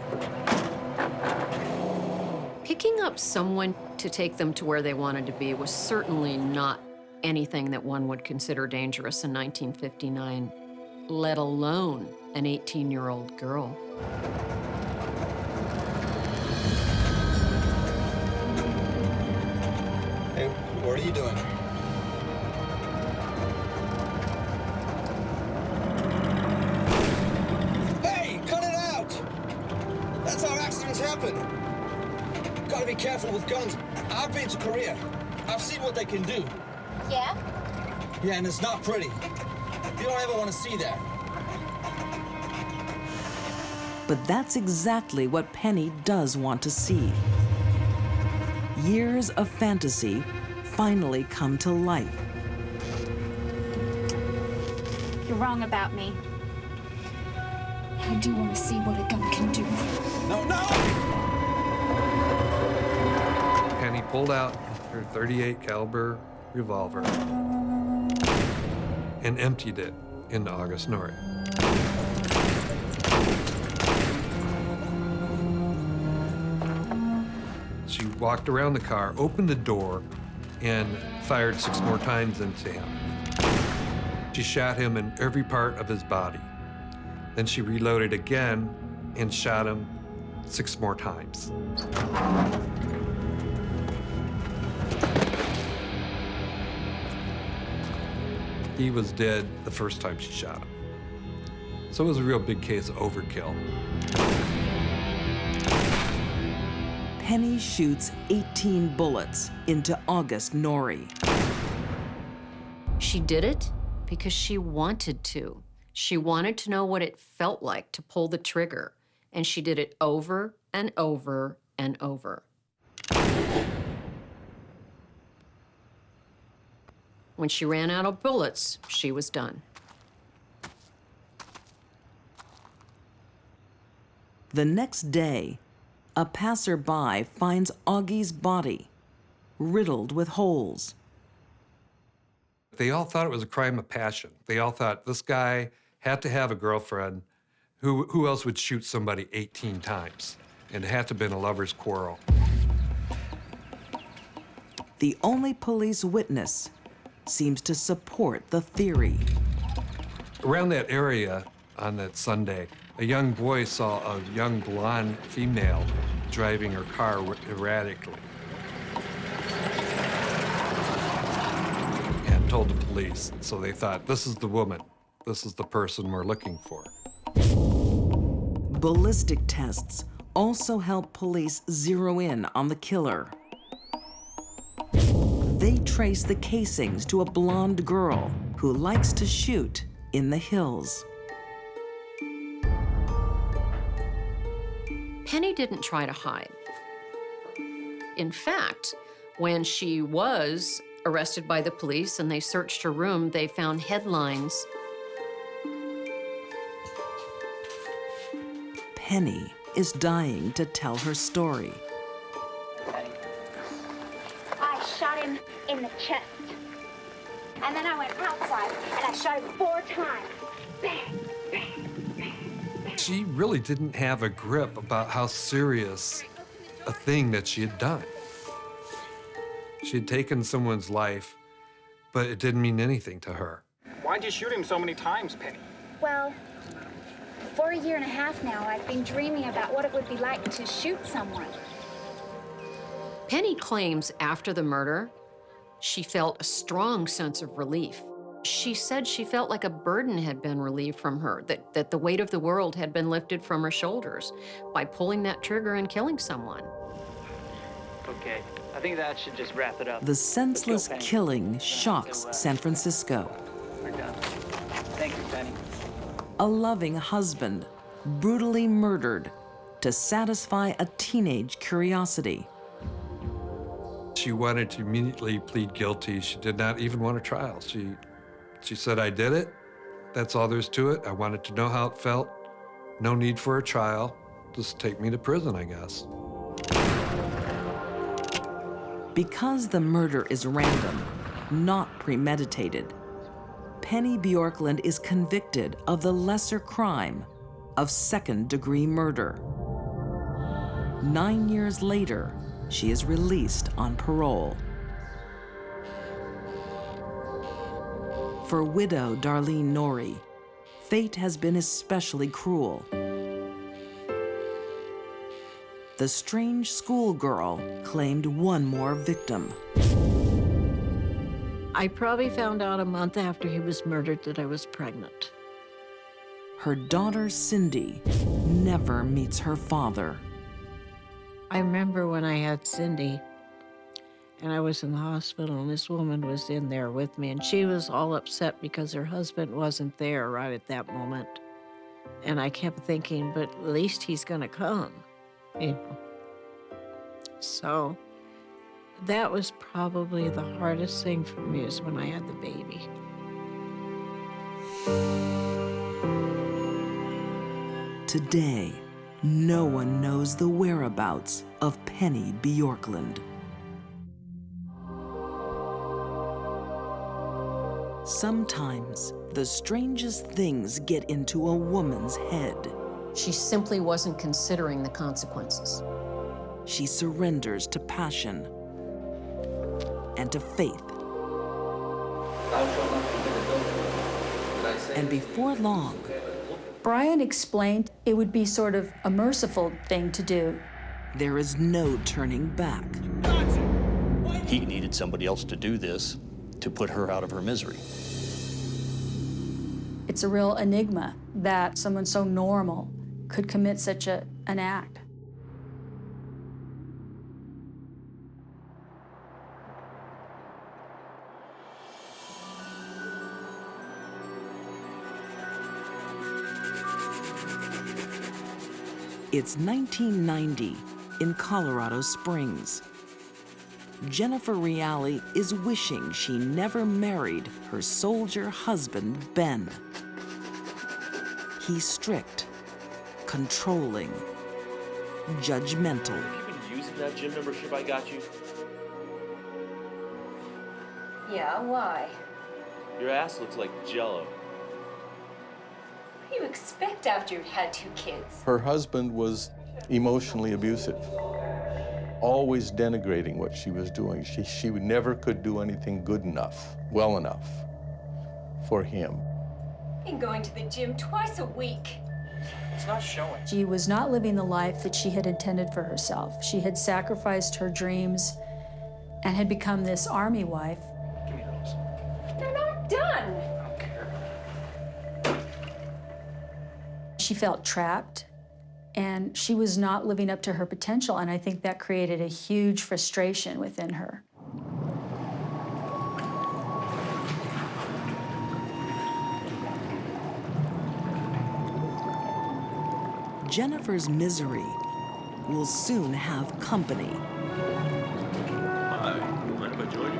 Picking up someone to take them to where they wanted to be was certainly not anything that one would consider dangerous in 1959, let alone an 18-year-old girl. Hey, what are you doing? Hey, cut it out! That's how accidents happen. Gotta be careful with guns. I've been to Korea. I've seen what they can do. Yeah? Yeah, and it's not pretty. You don't ever want to see that. But that's exactly what Penny does want to see. Years of fantasy finally come to life. You're wrong about me. I do want to see what a gun can do. No, no! Penny pulled out her .38 caliber revolver and emptied it into August Norrie. She walked around the car, opened the door, and fired 6 more times into him. She shot him in every part of his body. Then she reloaded again and shot him 6 more times. He was dead the first time she shot him. So it was a real big case of overkill. Penny shoots 18 bullets into August Norrie. She did it because she wanted to. She wanted to know what it felt like to pull the trigger, and she did it over and over and over. When she ran out of bullets, she was done. The next day, a passerby finds Augie's body, riddled with holes. They all thought it was a crime of passion. They all thought this guy had to have a girlfriend. Who else would shoot somebody 18 times? And it had to have been a lover's quarrel. The only police witness seems to support the theory. Around that area on that Sunday, a young boy saw a young blonde female driving her car erratically and told the police. So they thought, this is the woman. This is the person we're looking for. Ballistic tests also help police zero in on the killer. They trace the casings to a blonde girl who likes to shoot in the hills. Penny didn't try to hide. In fact, when she was arrested by the police and they searched her room, they found headlines. Penny is dying to tell her story. I shot him in the chest. And then I went outside and I shot him 4 times. Bang, bang, bang. She really didn't have a grip about how serious a thing that she had done. She had taken someone's life, but it didn't mean anything to her. Why'd you shoot him so many times, Penny? Well, for a year and a half now, I've been dreaming about what it would be like to shoot someone. Penny claims after the murder, she felt a strong sense of relief. She said she felt like a burden had been relieved from her, that the weight of the world had been lifted from her shoulders by pulling that trigger and killing someone. Okay, I think that should just wrap it up. The senseless killing shocks San Francisco. We're done. Thank you, Penny. A loving husband brutally murdered to satisfy a teenage curiosity. She wanted to immediately plead guilty. She did not even want a trial. She said, I did it. That's all there's to it. I wanted to know how it felt. No need for a trial. Just take me to prison, I guess. Because the murder is random, not premeditated, Penny Bjorklund is convicted of the lesser crime of second-degree murder. 9 years later, she is released on parole. For widow Darlene Norrie, fate has been especially cruel. The strange schoolgirl claimed one more victim. I probably found out a month after he was murdered that I was pregnant. Her daughter, Cindy, never meets her father. I remember when I had Cindy, and I was in the hospital, and this woman was in there with me, and she was all upset because her husband wasn't there right at that moment. And I kept thinking, but at least he's gonna come, you know. So that was probably the hardest thing for me, is when I had the baby. Today, no one knows the whereabouts of Penny Bjorklund. Sometimes the strangest things get into a woman's head. She simply wasn't considering the consequences. She surrenders to passion and to faith. And before long, Brian explained it would be sort of a merciful thing to do. there is no turning back. He needed somebody else to do this to put her out of her misery. It's a real enigma that someone so normal could commit such an act. It's 1990 in Colorado Springs. Jennifer Reale is wishing she never married her soldier husband, Ben. He's strict, controlling, judgmental. You been using that gym membership I got you? Yeah, why? Your ass looks like Jell-O. What do you expect after you've had 2 kids? Her husband was emotionally abusive, always denigrating what she was doing. She never could do anything good enough, well enough for him. Been going to the gym twice a week. It's not showing. She was not living the life that she had intended for herself. She had sacrificed her dreams and had become this army wife. Give me those. They're not done. I don't care. She felt trapped, and she was not living up to her potential, and I think that created a huge frustration within her. Jennifer's misery will soon have company. Hi, mind if I join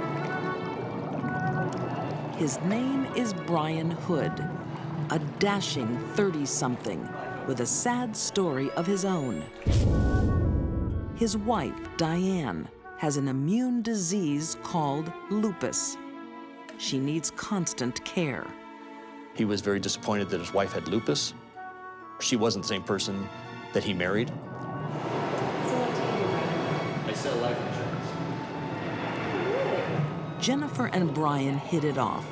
you? His name is Brian Hood, a dashing 30-something with a sad story of his own. His wife, Diane, has an immune disease called lupus. She needs constant care. He was very disappointed that his wife had lupus. She wasn't the same person that he married. I sell life insurance. Jennifer and Brian hit it off.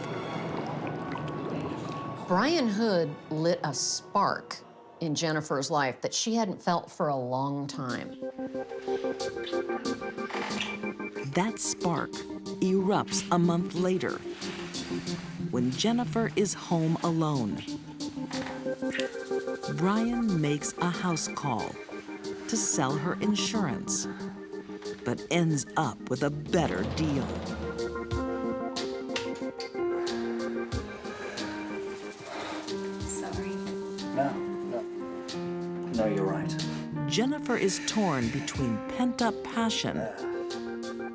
Brian Hood lit a spark in Jennifer's life that she hadn't felt for a long time. That spark erupts a month later when Jennifer is home alone. Brian makes a house call to sell her insurance, but ends up with a better deal. Sorry. No, you're right. Jennifer is torn between pent-up passion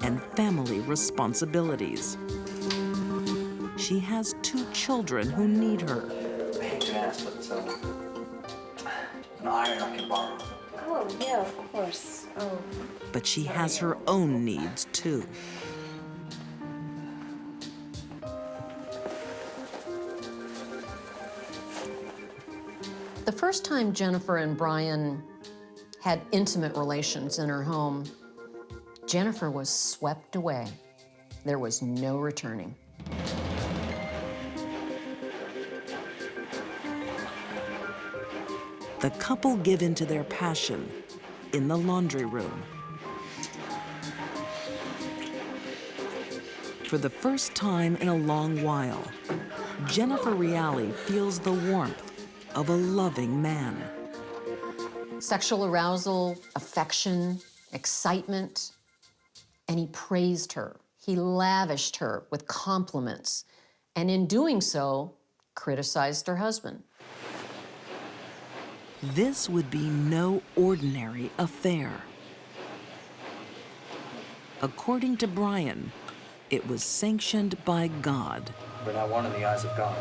and family responsibilities. She has 2 children who need her. I hate to ask, but an iron I can borrow. Oh, yeah, of course. Oh. But she has her own needs, too. The first time Jennifer and Brian had intimate relations in her home, Jennifer was swept away. There was no returning. The couple give in to their passion in the laundry room. For the first time in a long while, Jennifer Reale feels the warmth of a loving man. Sexual arousal, affection, excitement, and he praised her. He lavished her with compliments, and in doing so, criticized her husband. This would be no ordinary affair. According to Brian, it was sanctioned by God. But I one in the eyes of God.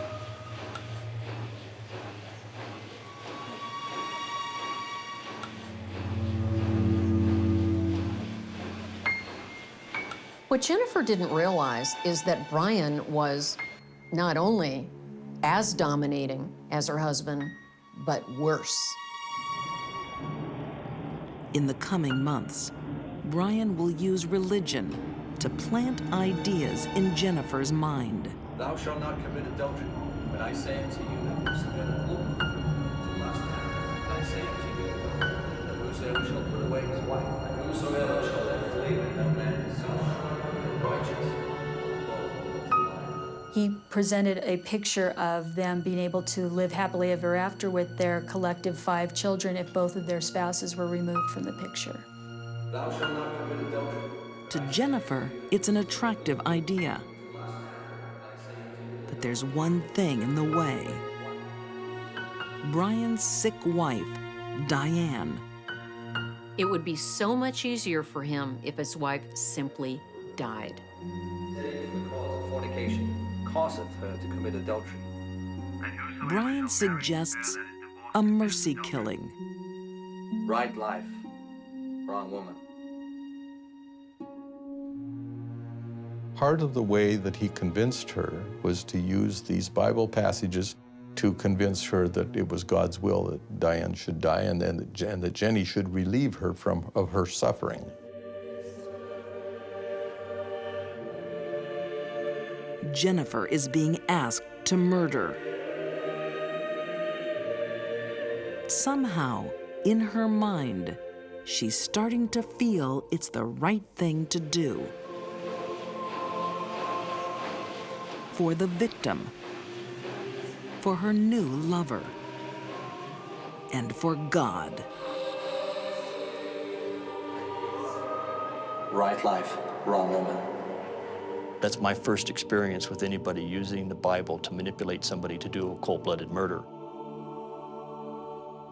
What Jennifer didn't realize is that Brian was not only as dominating as her husband, but worse. In the coming months, Brian will use religion to plant ideas in Jennifer's mind. Thou shalt not commit adultery. But I say unto you that whosoever will lust after, I say unto you that whosoever shall put away his wife, and whosoever shall let flee with no man his son, righteous. He presented a picture of them being able to live happily ever after with their collective 5 children if both of their spouses were removed from the picture. Thou shalt not commit adultery. To Jennifer, it's an attractive idea. But there's one thing in the way. Brian's sick wife, Diane, It would be so much easier for him if his wife simply died. The cause of fornication causeth her to commit adultery. Brian suggests a mercy killing. Right life, wrong woman. Part of the way that he convinced her was to use these Bible passages to convince her that it was God's will that Diane should die and that Jenny should relieve her of her suffering. Jennifer is being asked to murder. Somehow, in her mind, she's starting to feel it's the right thing to do. For the victim, for her new lover, and for God. Right life, wrong woman. That's my first experience with anybody using the Bible to manipulate somebody to do a cold-blooded murder.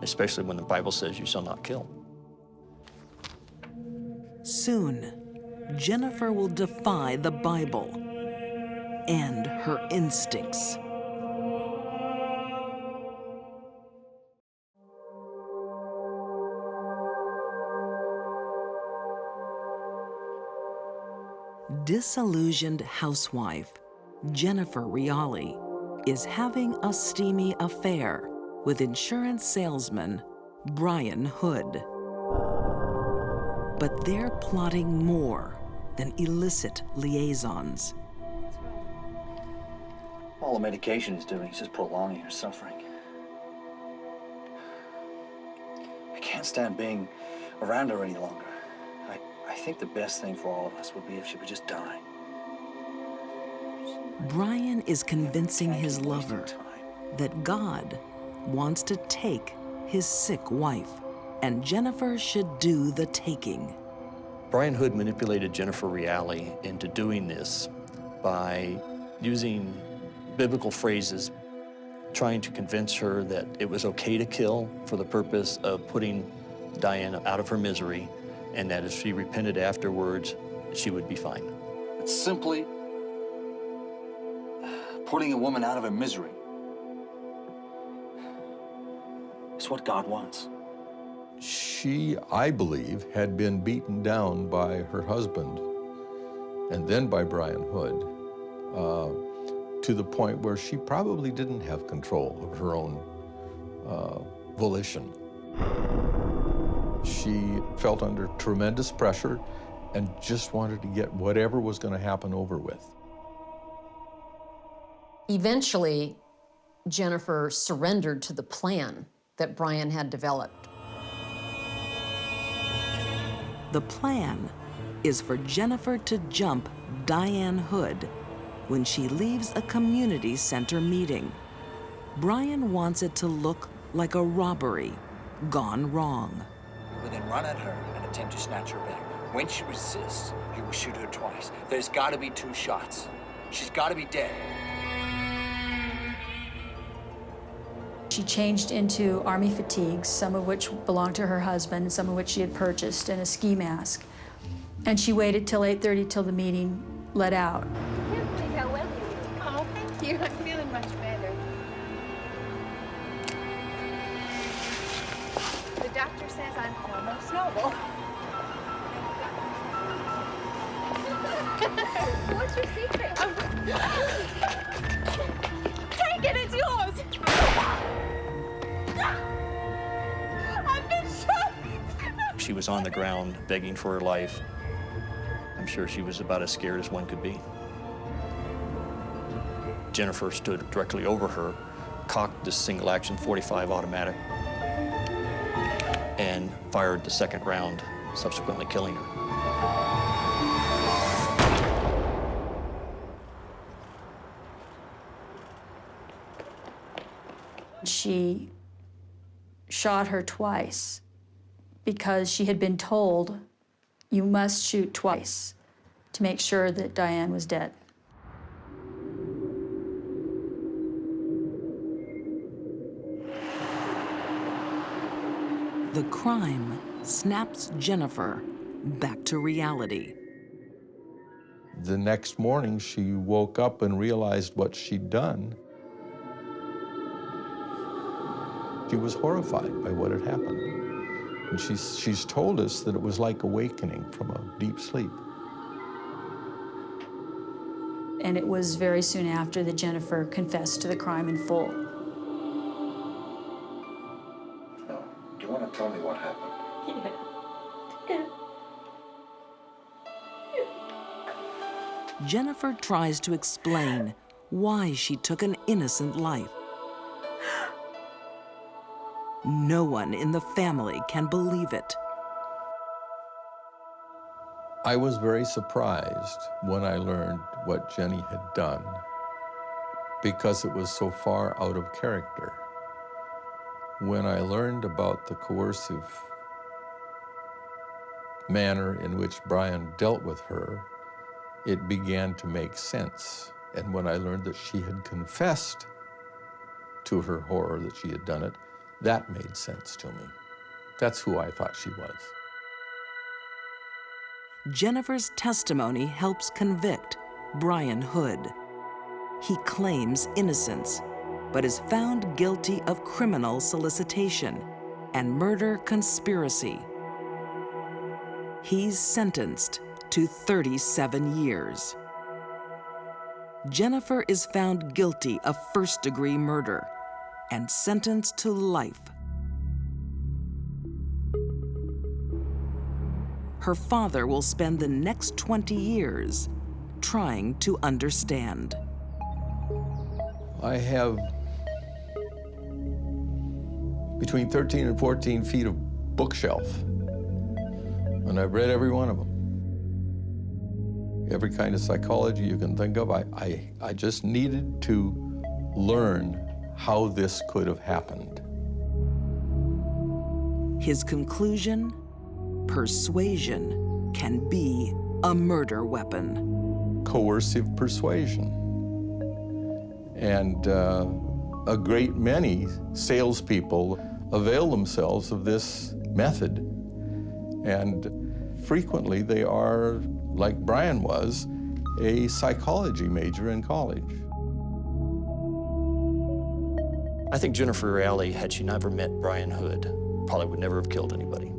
Especially when the Bible says you shall not kill. Soon, Jennifer will defy the Bible and her instincts. Disillusioned housewife Jennifer Reale is having a steamy affair with insurance salesman Brian Hood. But they're plotting more than illicit liaisons. All the medication is doing is just prolonging her suffering. I can't stand being around her any longer. I think the best thing for all of us would be if she would just die. Brian is convincing his lover that God wants to take his sick wife, and Jennifer should do the taking. Brian Hood manipulated Jennifer Reale into doing this by using biblical phrases, trying to convince her that it was okay to kill for the purpose of putting Diane out of her misery, and that if she repented afterwards, she would be fine. It's simply putting a woman out of her misery. It's what God wants. She, I believe, had been beaten down by her husband and then by Brian Hood to the point where she probably didn't have control of her own volition. She felt under tremendous pressure and just wanted to get whatever was going to happen over with. Eventually, Jennifer surrendered to the plan that Brian had developed. The plan is for Jennifer to jump Diane Hood when she leaves a community center meeting. Brian wants it to look like a robbery gone wrong. You will then run at her and attempt to snatch her back. When she resists, you will shoot her twice. There's got to be 2 shots. She's got to be dead. She changed into army fatigues, some of which belonged to her husband, and some of which she had purchased, and a ski mask. And she waited till 8:30 till the meeting let out. I can't believe how well you look. Oh, thank you. I'm feeling much better. The doctor says I'm almost normal. What's your secret? Take it, it's yours. I've been shot. She was on the ground begging for her life. I'm sure she was about as scared as one could be. Jennifer stood directly over her, cocked this single-action .45 automatic, and fired the second round, subsequently killing her. She shot her twice because she had been told, you must shoot twice to make sure that Diane was dead. The crime snaps Jennifer back to reality. The next morning, she woke up and realized what she'd done. She was horrified by what had happened. And she's told us that it was like awakening from a deep sleep. And it was very soon after that Jennifer confessed to the crime in full. No. Do you want to tell me what happened? Jennifer tries to explain why she took an innocent life. No one in the family can believe it. I was very surprised when I learned what Jenny had done because it was so far out of character. When I learned about the coercive manner in which Brian dealt with her, it began to make sense. And when I learned that she had confessed to her horror that she had done it, that made sense to me. That's who I thought she was. Jennifer's testimony helps convict Brian Hood. He claims innocence, but is found guilty of criminal solicitation and murder conspiracy. He's sentenced to 37 years. Jennifer is found guilty of first-degree murder and sentenced to life. Her father will spend the next 20 years trying to understand. I have between 13 and 14 feet of bookshelf, and I've read every one of them. Every kind of psychology you can think of. I just needed to learn how this could have happened. His conclusion: persuasion can be a murder weapon. Coercive persuasion. And a great many salespeople avail themselves of this method. And frequently they are, like Brian was, a psychology major in college. I think Jennifer Reale, had she never met Brian Hood, probably would never have killed anybody.